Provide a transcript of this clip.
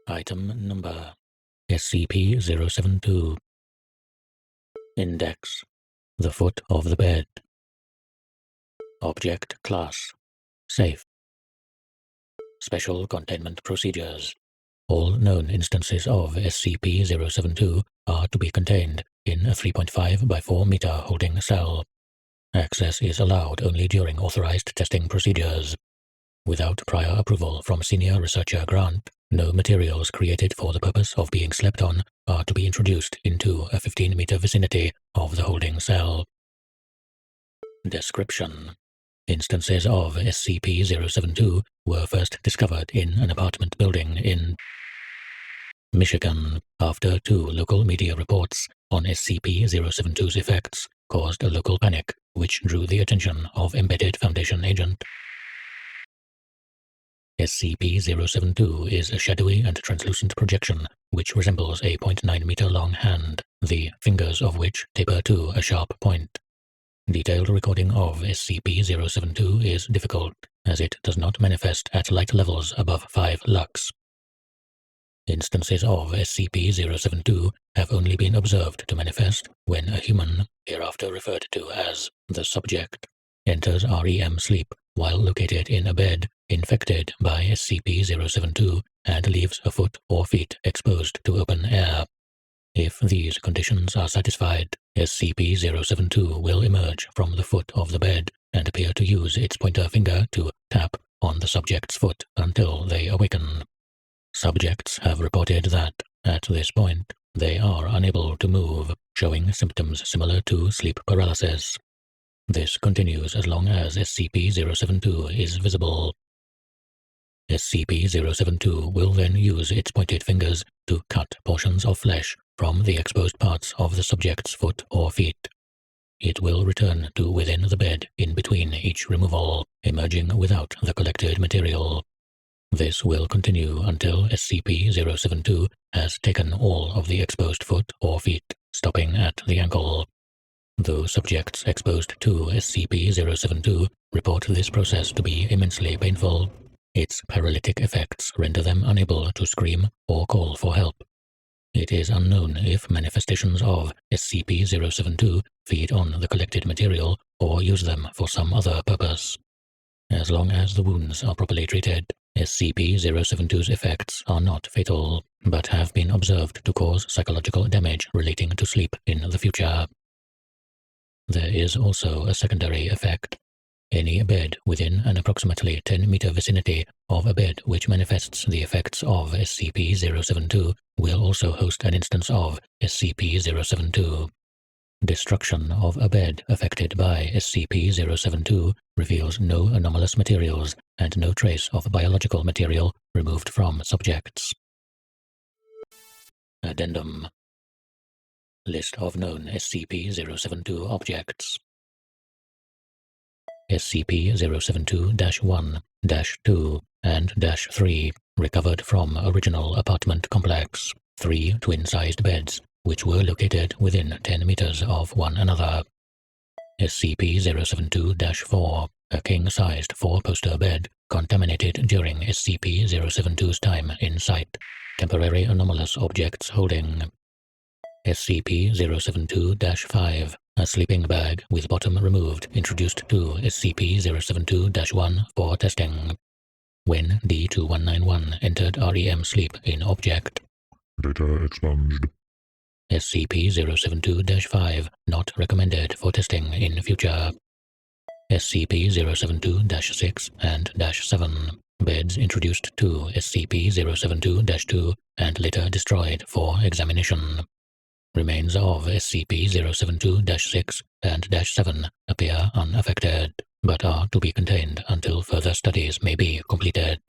Item Number SCP-072. Index: the foot of the bed. Object Class: Safe. Special Containment Procedures: all known instances of SCP-072 are to be contained in a 3.5 by 4 meter holding cell. Access is allowed only during authorized testing procedures. Without prior approval from Senior Researcher Grant, no materials created for the purpose of being slept on are to be introduced into a 15-meter vicinity of the holding cell. Description: instances of SCP-072 were first discovered in an apartment building in Michigan after 2 local media reports on SCP-072's effects caused a local panic, which drew the attention of Embedded Foundation Agent. SCP-072 is a shadowy and translucent projection which resembles a 0.9-meter-long hand, the fingers of which taper to a sharp point. Detailed recording of SCP-072 is difficult, as it does not manifest at light levels above 5 lux. Instances of SCP-072 have only been observed to manifest when a human, hereafter referred to as the subject, enters REM sleep while located in a bed infected by SCP-072 and leaves a foot or feet exposed to open air. If these conditions are satisfied, SCP-072 will emerge from the foot of the bed and appear to use its pointer finger to tap on the subject's foot until they awaken. Subjects have reported that, at this point, they are unable to move, showing symptoms similar to sleep paralysis. This continues as long as SCP-072 is visible. SCP-072 will then use its pointed fingers to cut portions of flesh from the exposed parts of the subject's foot or feet. It will return to within the bed in between each removal, emerging without the collected material. This will continue until SCP-072 has taken all of the exposed foot or feet, stopping at the ankle. Though subjects exposed to SCP-072 report this process to be immensely painful, its paralytic effects render them unable to scream or call for help. It is unknown if manifestations of SCP-072 feed on the collected material or use them for some other purpose. As long as the wounds are properly treated, SCP-072's effects are not fatal, but have been observed to cause psychological damage relating to sleep in the future. There is also a secondary effect. Any bed within an approximately 10-meter vicinity of a bed which manifests the effects of SCP-072 will also host an instance of SCP-072. Destruction of a bed affected by SCP-072 reveals no anomalous materials and no trace of biological material removed from subjects. Addendum: list of known SCP-072 objects. SCP-072-1, -2, and -3 recovered from original apartment complex, 3 twin-sized beds, which were located within 10 meters of one another. SCP-072-4, a king-sized 4-poster bed contaminated during SCP-072's time in site. Temporary anomalous objects holding. SCP-072-5, a sleeping bag with bottom removed introduced to SCP-072-1 for testing. When D2191 entered REM sleep in object. Data expunged. SCP-072-5 not recommended for testing in future. SCP-072-6 and -7 beds introduced to SCP-072-2 and later destroyed for examination. Remains of SCP-072-6 and -7 appear unaffected, but are to be contained until further studies may be completed.